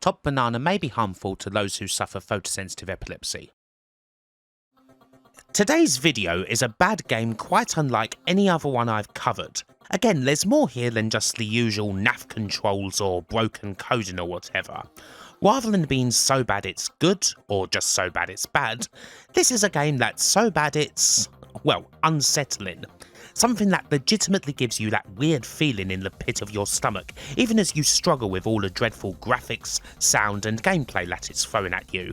Top banana may be harmful to those who suffer photosensitive epilepsy. Today's video is a bad game quite unlike any other one I've covered. Again, there's more here than just the usual naff controls or broken coding or whatever. Rather than being so bad it's good, or just so bad it's bad, this is a game that's so bad it's, well, unsettling. Something that legitimately gives you that weird feeling in the pit of your stomach, even as you struggle with all the dreadful graphics, sound and gameplay that it's throwing at you.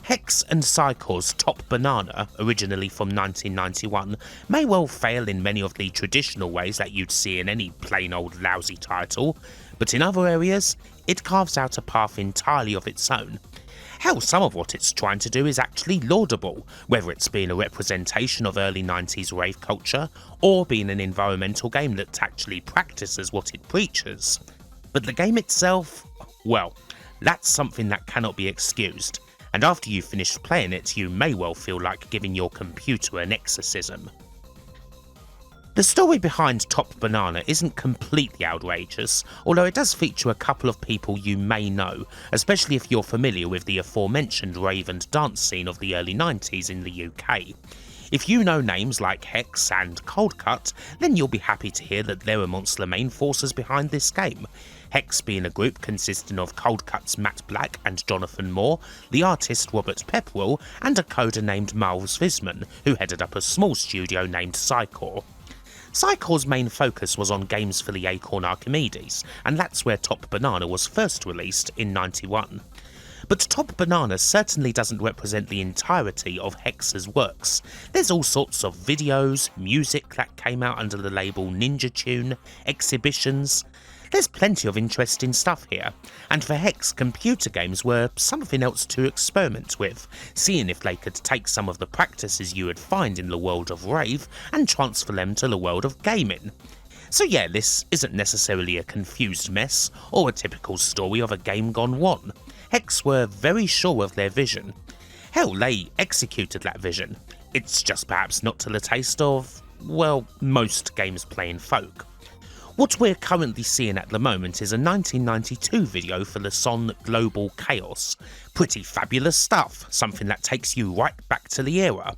Hex and Psycore's Top Banana, originally from 1991, may well fail in many of the traditional ways that you'd see in any plain old lousy title, but in other areas, it carves out a path entirely of its own. Hell, some of what it's trying to do is actually laudable, whether it's being a representation of early 90s rave culture, or being an environmental game that actually practices what it preaches. But the game itself, well, that's something that cannot be excused. And after you've finished playing it, you may well feel like giving your computer an exorcism. The story behind Top Banana isn't completely outrageous, although it does feature a couple of people you may know, especially if you're familiar with the aforementioned rave and dance scene of the early 90s in the UK. If you know names like Hex and Coldcut, then you'll be happy to hear that they're amongst the main forces behind this game. Hex being a group consisting of Coldcut's Matt Black and Jonathan Moore, the artist Robert Pepperell, and a coder named Miles Visman, who headed up a small studio named Psycore. Psycore's main focus was on games for the Acorn Archimedes, and that's where Top Banana was first released in '91. But Top Banana certainly doesn't represent the entirety of Hex's works. There's all sorts of videos, music that came out under the label Ninja Tune, exhibitions. There's plenty of interesting stuff here, and for Hex, computer games were something else to experiment with, seeing if they could take some of the practices you would find in the world of rave and transfer them to the world of gaming. So yeah, this isn't necessarily a confused mess, or a typical story of a game gone wrong. Hex were very sure of their vision. Hell, they executed that vision. It's just perhaps not to the taste of, well, most games playing folk. What we're currently seeing at the moment is a 1992 video for the song Global Chaos. Pretty fabulous stuff, something that takes you right back to the era.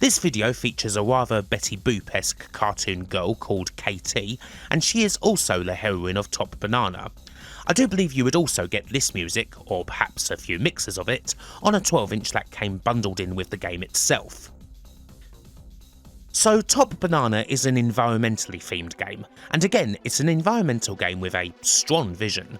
This video features a rather Betty Boop-esque cartoon girl called KT, and she is also the heroine of Top Banana. I do believe you would also get this music, or perhaps a few mixes of it, on a 12-inch that came bundled in with the game itself. So Top Banana is an environmentally themed game, and again it's an environmental game with a strong vision.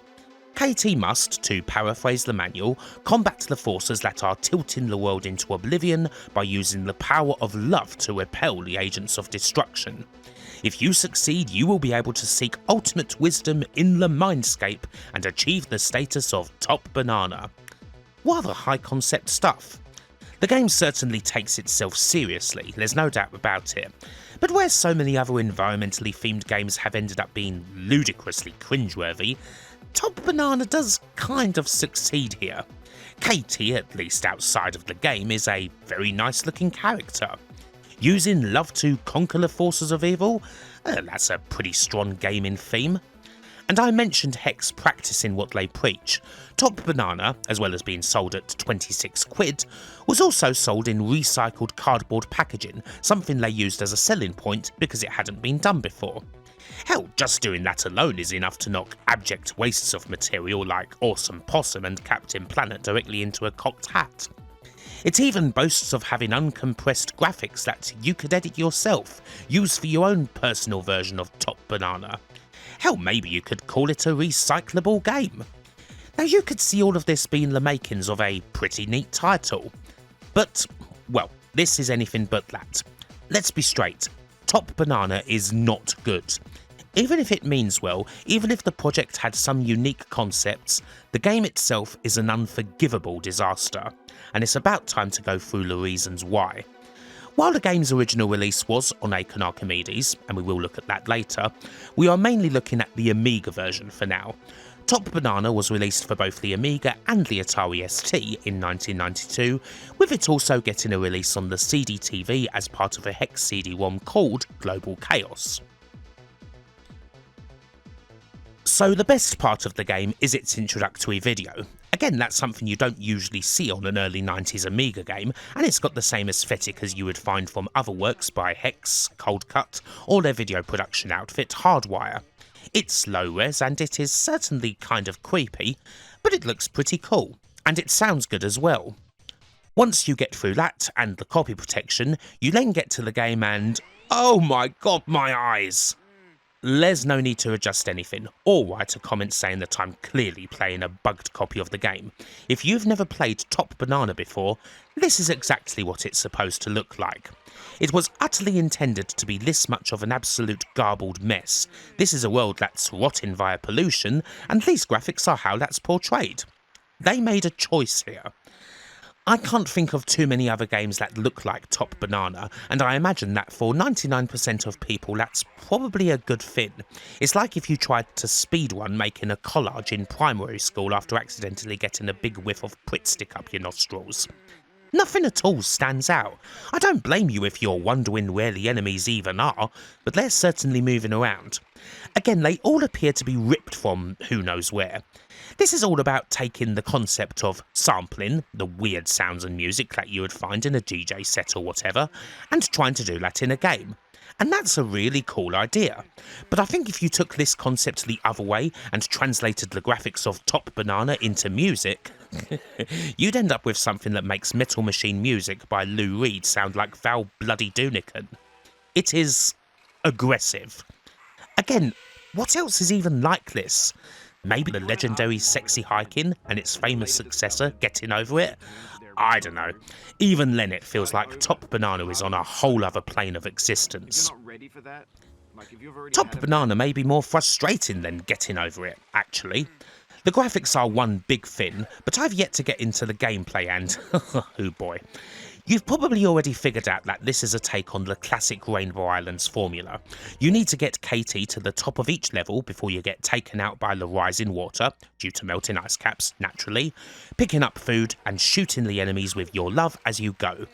KT must, to paraphrase the manual, combat the forces that are tilting the world into oblivion by using the power of love to repel the agents of destruction. If you succeed, you will be able to seek ultimate wisdom in the mindscape and achieve the status of Top Banana. Rather high concept stuff. The game certainly takes itself seriously, there's no doubt about it, but where so many other environmentally themed games have ended up being ludicrously cringeworthy, Top Banana does kind of succeed here. KT, at least outside of the game, is a very nice looking character. Using love to conquer the forces of evil? That's a pretty strong gaming theme. And I mentioned Hex practicing what they preach. Top Banana, as well as being sold at 26 quid, was also sold in recycled cardboard packaging, something they used as a selling point because it hadn't been done before. Hell, just doing that alone is enough to knock abject wastes of material like Awesome Possum and Captain Planet directly into a cocked hat. It even boasts of having uncompressed graphics that you could edit yourself, use for your own personal version of Top Banana. Hell, maybe you could call it a recyclable game. Now you could see all of this being the makings of a pretty neat title. But, well, this is anything but that. Let's be straight, Top Banana is not good. Even if it means well, even if the project had some unique concepts, the game itself is an unforgivable disaster, and it's about time to go through the reasons why. While the game's original release was on Acorn Archimedes, and we will look at that later, we are mainly looking at the Amiga version for now. Top Banana was released for both the Amiga and the Atari ST in 1992, with it also getting a release on the CD-TV as part of a Hex CD-ROM called Global Chaos. So the best part of the game is its introductory video. Again, that's something you don't usually see on an early 90s Amiga game, and it's got the same aesthetic as you would find from other works by Hex, Cold Cut, or their video production outfit Hardwire. It's low res and it is certainly kind of creepy, but it looks pretty cool, and it sounds good as well. Once you get through that and the copy protection, you then get to the game and oh my god, my eyes! There's no need to adjust anything, or write a comment saying that I'm clearly playing a bugged copy of the game. If you've never played Top Banana before, this is exactly what it's supposed to look like. It was utterly intended to be this much of an absolute garbled mess. This is a world that's rotting via pollution, and these graphics are how that's portrayed. They made a choice here. I can't think of too many other games that look like Top Banana, and I imagine that for 99% of people that's probably a good thing. It's like if you tried to speedrun making a collage in primary school after accidentally getting a big whiff of Pritt stick up your nostrils. Nothing at all stands out. I don't blame you if you're wondering where the enemies even are, but they're certainly moving around. Again, they all appear to be ripped from who knows where. This is all about taking the concept of sampling, the weird sounds and music that you would find in a DJ set or whatever, and trying to do that in a game. And that's a really cool idea. But I think if you took this concept the other way and translated the graphics of Top Banana into music, you'd end up with something that makes Metal Machine music by Lou Reed sound like Val Bloody Doonican. It is aggressive. Again, what else is even like this? Maybe the legendary Sexy Hiking and its famous successor, Getting Over It? I don't know. Even then it feels like Top Banana is on a whole other plane of existence. Top Banana may be more frustrating than Getting Over It, actually. The graphics are one big thing, but I've yet to get into the gameplay and, oh boy. You've probably already figured out that this is a take on the classic Rainbow Islands formula. You need to get Katie to the top of each level before you get taken out by the rising water, due to melting ice caps, naturally, picking up food and shooting the enemies with your love as you go.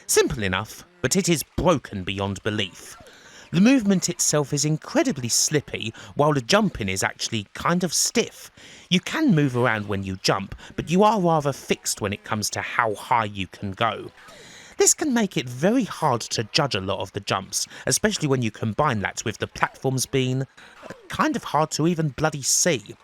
Simple enough, but it is broken beyond belief. The movement itself is incredibly slippy, while the jumping is actually kind of stiff. You can move around when you jump, but you are rather fixed when it comes to how high you can go. This can make it very hard to judge a lot of the jumps, especially when you combine that with the platforms being kind of hard to even bloody see.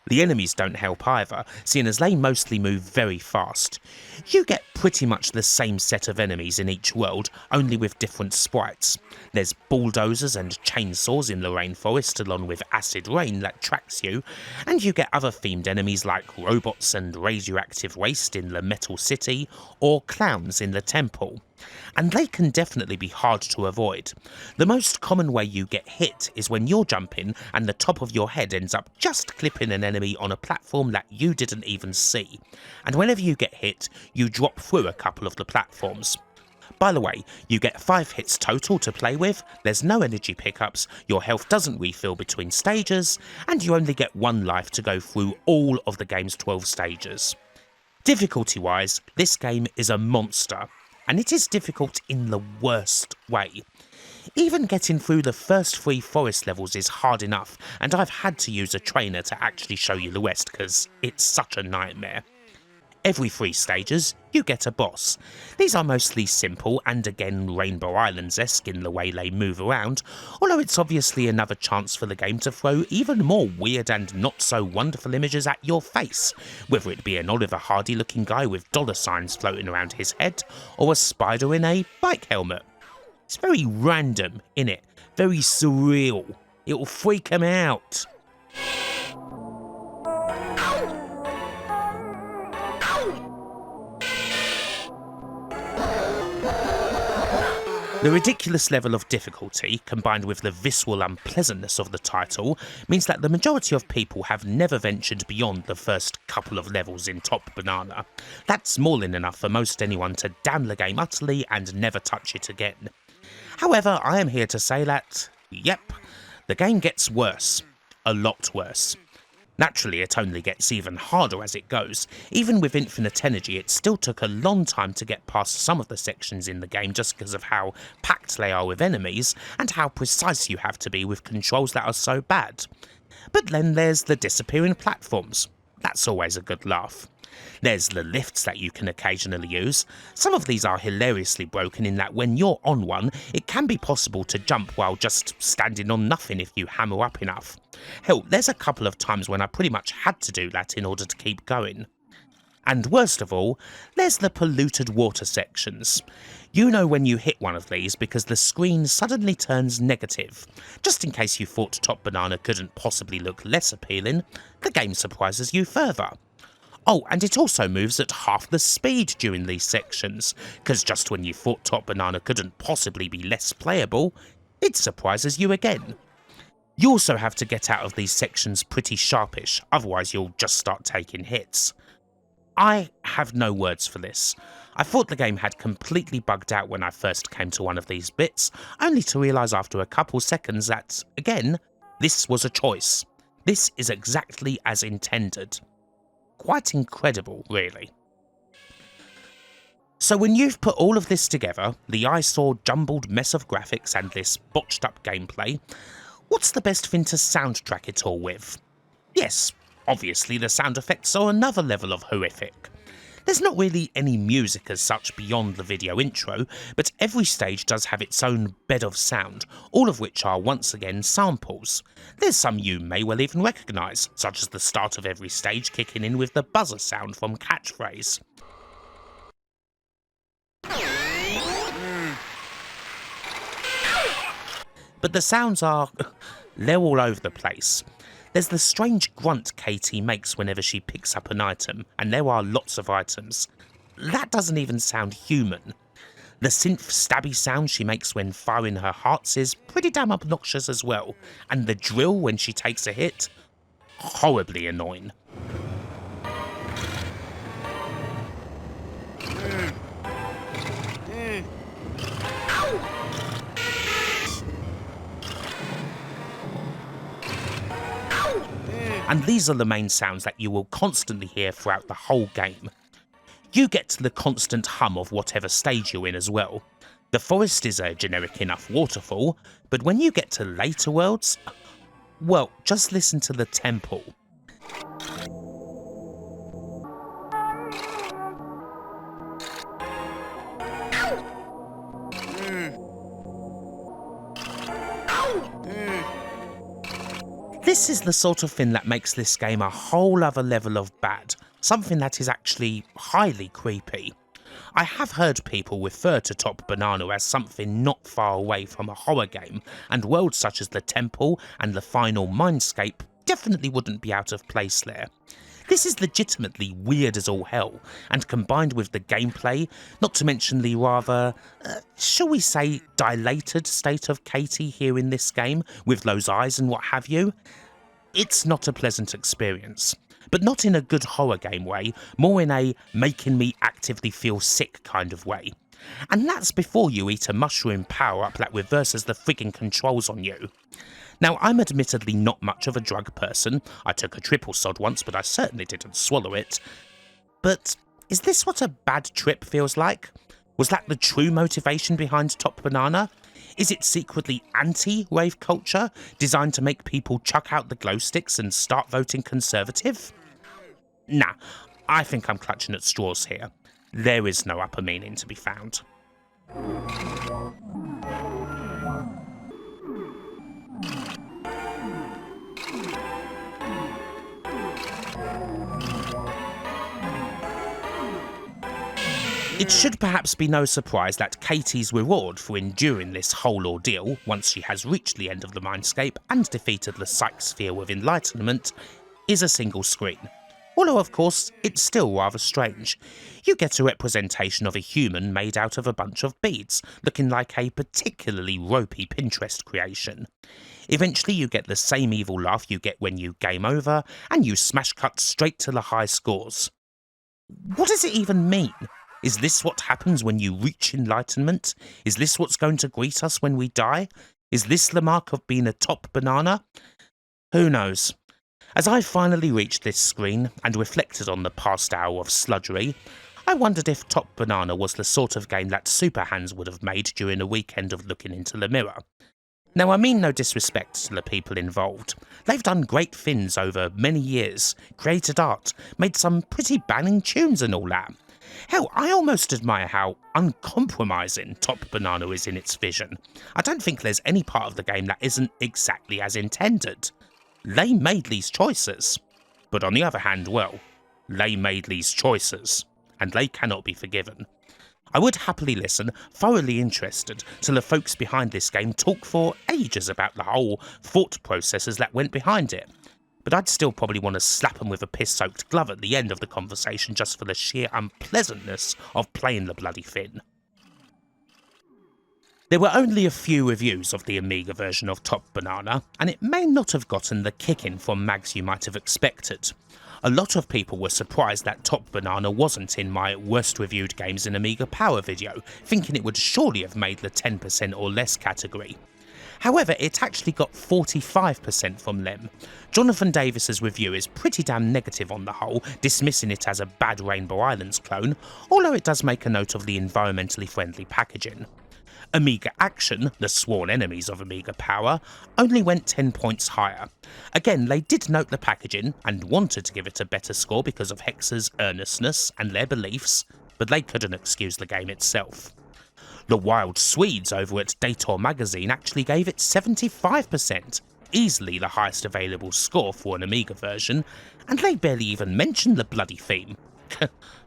The enemies don't help either, seeing as they mostly move very fast. You get pretty much the same set of enemies in each world, only with different sprites. There's bulldozers and chainsaws in the rainforest along with acid rain that tracks you, and you get other themed enemies like robots and radioactive waste in the Metal City, or clowns in the temple. And they can definitely be hard to avoid. The most common way you get hit is when you're jumping and the top of your head ends up just clipping an enemy on a platform that you didn't even see. And whenever you get hit, you drop through a couple of the platforms. By the way, you get 5 hits total to play with, there's no energy pickups, your health doesn't refill between stages, and you only get 1 life to go through all of the game's 12 stages. Difficulty wise, this game is a monster. And it is difficult in the worst way. Even getting through the first 3 forest levels is hard enough, and I've had to use a trainer to actually show you the rest because it's such a nightmare. Every 3 stages, you get a boss. These are mostly simple and again Rainbow Islands-esque in the way they move around, although it's obviously another chance for the game to throw even more weird and not so wonderful images at your face, whether it be an Oliver Hardy looking guy with dollar signs floating around his head, or a spider in a bike helmet. It's very random, innit? Very surreal. It'll freak him out. The ridiculous level of difficulty, combined with the visceral unpleasantness of the title, means that the majority of people have never ventured beyond the first couple of levels in Top Banana. That's more than enough for most anyone to damn the game utterly and never touch it again. However, I am here to say that, yep, the game gets worse. A lot worse. Naturally, it only gets even harder as it goes. Even with infinite energy, it still took a long time to get past some of the sections in the game just because of how packed they are with enemies, and how precise you have to be with controls that are so bad. But then there's the disappearing platforms. That's always a good laugh. There's the lifts that you can occasionally use. Some of these are hilariously broken in that when you're on one, it can be possible to jump while just standing on nothing if you hammer up enough. Hell, there's a couple of times when I pretty much had to do that in order to keep going. And worst of all, there's the polluted water sections. You know when you hit one of these because the screen suddenly turns negative. Just in case you thought Top Banana couldn't possibly look less appealing, the game surprises you further. Oh, and it also moves at half the speed during these sections, because just when you thought Top Banana couldn't possibly be less playable, it surprises you again. You also have to get out of these sections pretty sharpish, otherwise you'll just start taking hits. I have no words for this. I thought the game had completely bugged out when I first came to one of these bits, only to realise after a couple seconds that, again, this was a choice. This is exactly as intended. Quite incredible, really. So when you've put all of this together, the eyesore jumbled mess of graphics and this botched up gameplay, what's the best thing to soundtrack it all with? Yes, obviously the sound effects are another level of horrific. There's not really any music as such beyond the video intro, but every stage does have its own bed of sound, all of which are once again samples. There's some you may well even recognise, such as the start of every stage kicking in with the buzzer sound from Catchphrase. But the sounds are... they're all over the place. There's the strange grunt Katie makes whenever she picks up an item, and there are lots of items. That doesn't even sound human. The synth stabby sound she makes when firing her hearts is pretty damn obnoxious as well, and the drill when she takes a hit, horribly annoying. And these are the main sounds that you will constantly hear throughout the whole game. You get the constant hum of whatever stage you're in as well. The forest is a generic enough waterfall, but when you get to later worlds, well, just listen to the temple. This is the sort of thing that makes this game a whole other level of bad, something that is actually highly creepy. I have heard people refer to Top Banana as something not far away from a horror game, and worlds such as the Temple and the final Mindscape definitely wouldn't be out of place there. This is legitimately weird as all hell, and combined with the gameplay, not to mention the rather, shall we say, dilated state of Katie here in this game, with those eyes and what have you, it's not a pleasant experience. But not in a good horror game way, more in a making me actively feel sick kind of way. And that's before you eat a mushroom power-up that reverses the frigging controls on you. Now, I'm admittedly not much of a drug person. I took a triple sod once, but I certainly didn't swallow it. But is this what a bad trip feels like? Was that the true motivation behind Top Banana? Is it secretly anti-rave culture, designed to make people chuck out the glow sticks and start voting Conservative? Nah, I think I'm clutching at straws here. There is no upper meaning to be found. It should perhaps be no surprise that Katie's reward for enduring this whole ordeal, once she has reached the end of the Mindscape and defeated the Psych Sphere with enlightenment, is a single screen. Although of course, it's still rather strange. You get a representation of a human made out of a bunch of beads, looking like a particularly ropey Pinterest creation. Eventually you get the same evil laugh you get when you game over, and you smash cut straight to the high scores. What does it even mean? Is this what happens when you reach enlightenment? Is this what's going to greet us when we die? Is this the mark of being a Top Banana? Who knows? As I finally reached this screen and reflected on the past hour of sludgery, I wondered if Top Banana was the sort of game that Super Hands would have made during a weekend of looking into the mirror. Now I mean no disrespect to the people involved. They've done great things over many years, created art, made some pretty banging tunes and all that. Hell, I almost admire how uncompromising Top Banana is in its vision. I don't think there's any part of the game that isn't exactly as intended. They made these choices. But on the other hand, well, they made these choices, and they cannot be forgiven. I would happily listen, thoroughly interested, to the folks behind this game talk for ages about the whole thought processes that went behind it. But I'd still probably want to slap them with a piss-soaked glove at the end of the conversation just for the sheer unpleasantness of playing the bloody thing. There were only a few reviews of the Amiga version of Top Banana, and it may not have gotten the kick-in from mags you might have expected. A lot of people were surprised that Top Banana wasn't in my worst reviewed games in Amiga Power video, thinking it would surely have made the 10% or less category. However, it actually got 45% from them. Jonathan Davis's review is pretty damn negative on the whole, dismissing it as a bad Rainbow Islands clone, although it does make a note of the environmentally friendly packaging. Amiga Action, the sworn enemies of Amiga Power, only went 10 points higher. Again, they did note the packaging and wanted to give it a better score because of Hexa's earnestness and their beliefs, but they couldn't excuse the game itself. The Wild Swedes over at Dator magazine actually gave it 75%, easily the highest available score for an Amiga version, and they barely even mentioned the bloody theme.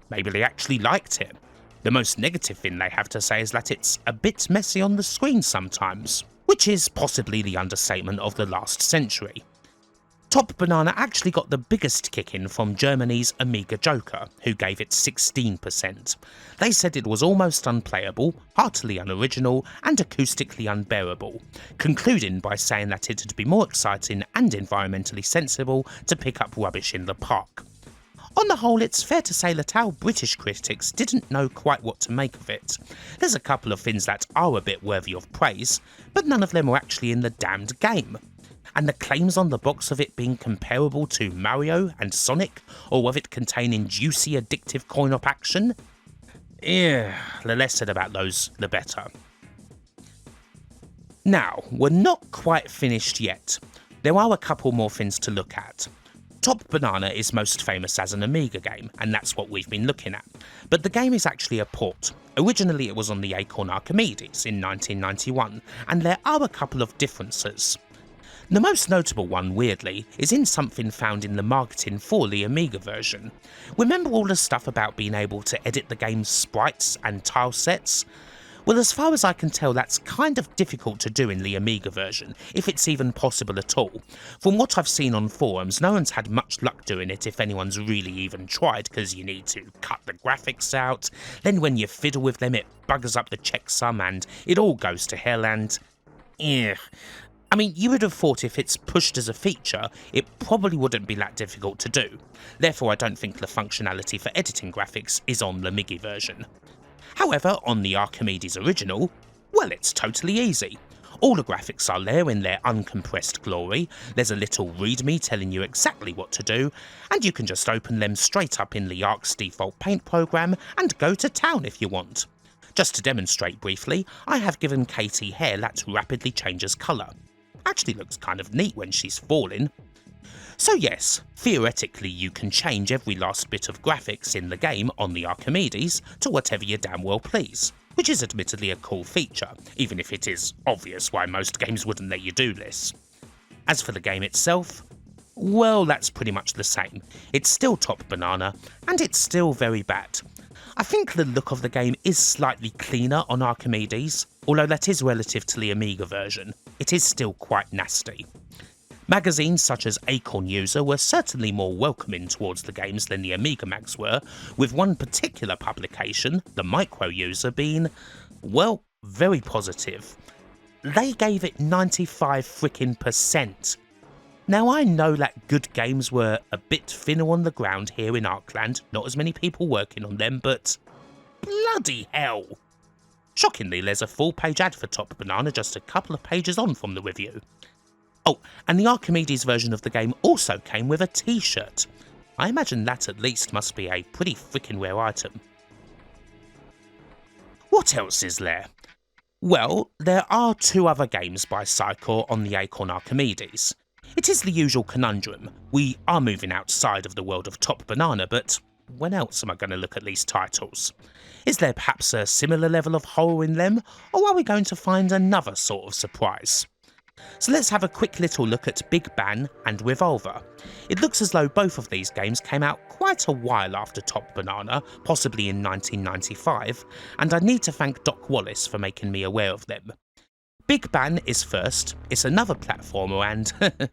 Maybe they actually liked it. The most negative thing they have to say is that it's a bit messy on the screen sometimes, which is possibly the understatement of the last century. Top Banana actually got the biggest kick-in from Germany's Amiga Joker, who gave it 16%. They said it was almost unplayable, heartily unoriginal, and acoustically unbearable, concluding by saying that it'd be more exciting and environmentally sensible to pick up rubbish in the park. On the whole, it's fair to say that our British critics didn't know quite what to make of it. There's a couple of things that are a bit worthy of praise, but none of them were actually in the damned game. And the claims on the box of it being comparable to Mario and Sonic, or of it containing juicy addictive coin-op action? The less said about those, the better. Now, we're not quite finished yet. There are a couple more things to look at. Top Banana is most famous as an Amiga game, and that's what we've been looking at. But the game is actually a port. Originally it was on the Acorn Archimedes in 1991, and there are a couple of differences. The most notable one, weirdly, is in something found in the marketing for the Amiga version. Remember all the stuff about being able to edit the game's sprites and tile sets? Well, as far as I can tell, that's kind of difficult to do in the Amiga version, if it's even possible at all. From what I've seen on forums, no one's had much luck doing it if anyone's really even tried, because you need to cut the graphics out, then when you fiddle with them it buggers up the checksum and it all goes to hell and... I mean, you would have thought if it's pushed as a feature, it probably wouldn't be that difficult to do. Therefore, I don't think the functionality for editing graphics is on the MIGI version. However, on the Archimedes original, well, it's totally easy. All the graphics are there in their uncompressed glory, there's a little readme telling you exactly what to do, and you can just open them straight up in the Arc's default paint program and go to town if you want. Just to demonstrate briefly, I have given Katie hair that rapidly changes colour. Actually looks kind of neat when she's falling. So yes, theoretically you can change every last bit of graphics in the game on the Archimedes to whatever you damn well please, which is admittedly a cool feature, even if it is obvious why most games wouldn't let you do this. As for the game itself, well, that's pretty much the same. It's still Top Banana, and it's still very bad. I think the look of the game is slightly cleaner on Archimedes, although that is relative to the Amiga version. It is still quite nasty. Magazines such as Acorn User were certainly more welcoming towards the games than the Amiga mags were, with one particular publication, the Micro User, being, well, very positive. They gave it 95%. Now I know that good games were a bit thinner on the ground here in Arkland, not as many people working on them, but bloody hell! Shockingly, there's a full-page ad for Top Banana just a couple of pages on from the review. Oh, and the Archimedes version of the game also came with a t-shirt. I imagine that at least must be a pretty freaking rare item. What else is there? Well, there are two other games by Psycore on the Acorn Archimedes. It is the usual conundrum. We are moving outside of the world of Top Banana, but when else am I going to look at these titles? Is there perhaps a similar level of horror in them, or are we going to find another sort of surprise? So let's have a quick little look at Big Ban and Revolver. It looks as though both of these games came out quite a while after Top Banana, possibly in 1995, and I need to thank Doc Wallace for making me aware of them. Big Ban is first, it's another platformer and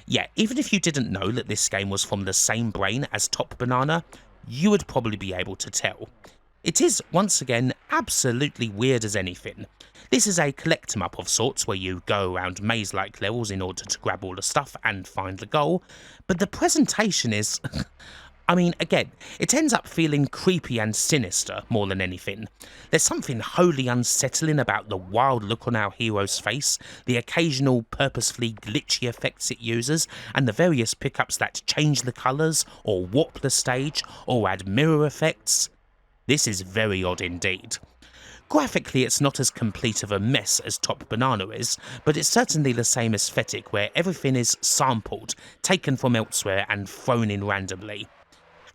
yeah, even if you didn't know that this game was from the same brain as Top Banana, you would probably be able to tell. It is, once again, absolutely weird as anything. This is a collect 'em up of sorts where you go around maze-like levels in order to grab all the stuff and find the goal, but the presentation is... I mean, again, it ends up feeling creepy and sinister more than anything. There's something wholly unsettling about the wild look on our hero's face, the occasional purposefully glitchy effects it uses, and the various pickups that change the colours, or warp the stage, or add mirror effects. This is very odd indeed. Graphically, it's not as complete of a mess as Top Banana is, but it's certainly the same aesthetic where everything is sampled, taken from elsewhere and thrown in randomly.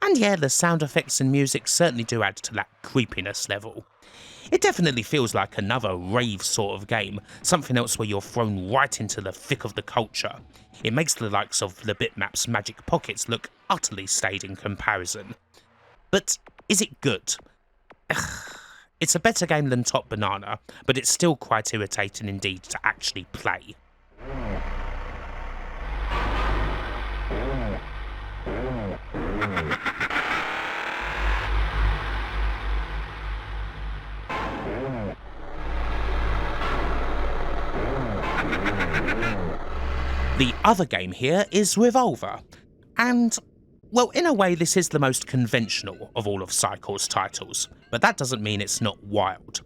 And yeah, the sound effects and music certainly do add to that creepiness level. It definitely feels like another rave sort of game, something else where you're thrown right into the thick of the culture. It makes the likes of the Bitmap's Magic Pockets look utterly staid in comparison. But is it good? It's a better game than Top Banana, but it's still quite irritating indeed to actually play. The other game here is Revolver, and, well, in a way this is the most conventional of all of Psycore's titles, but that doesn't mean it's not wild.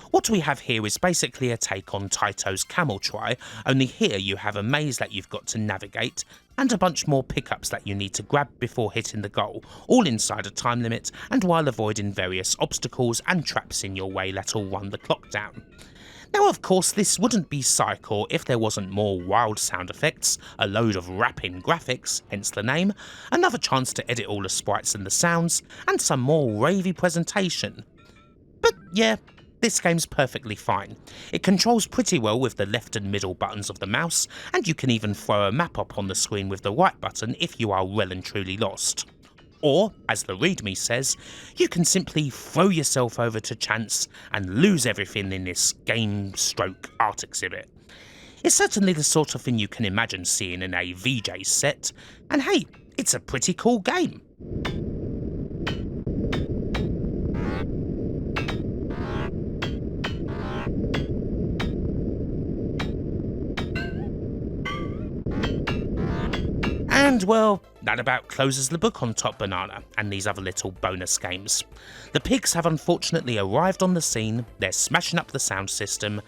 What we have here is basically a take on Taito's Camel Try, only here you have a maze that you've got to navigate, and a bunch more pickups that you need to grab before hitting the goal, all inside a time limit and while avoiding various obstacles and traps in your way that'll run the clock down. Now of course this wouldn't be Psycore if there wasn't more wild sound effects, a load of rapping graphics, hence the name, another chance to edit all the sprites and the sounds, and some more ravey presentation. But yeah, this game's perfectly fine. It controls pretty well with the left and middle buttons of the mouse, and you can even throw a map up on the screen with the right button if you are well and truly lost. Or, as the readme says, you can simply throw yourself over to chance and lose everything in this game-stroke-art exhibit. It's certainly the sort of thing you can imagine seeing in a VJ set, and hey, it's a pretty cool game. And well, that about closes the book on Top Banana and these other little bonus games. The pigs have unfortunately arrived on the scene, they're smashing up the sound system,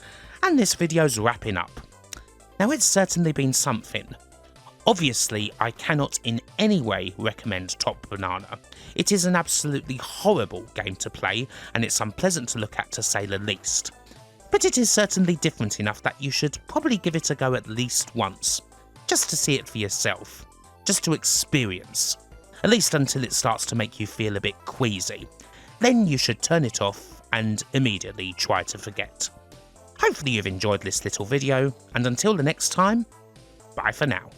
and this video's wrapping up. Now it's certainly been something. Obviously, I cannot in any way recommend Top Banana. It is an absolutely horrible game to play, and it's unpleasant to look at to say the least. But it is certainly different enough that you should probably give it a go at least once, just to see it for yourself. Just to experience, at least until it starts to make you feel a bit queasy. Then you should turn it off and immediately try to forget. Hopefully you've enjoyed this little video, and until the next time, bye for now.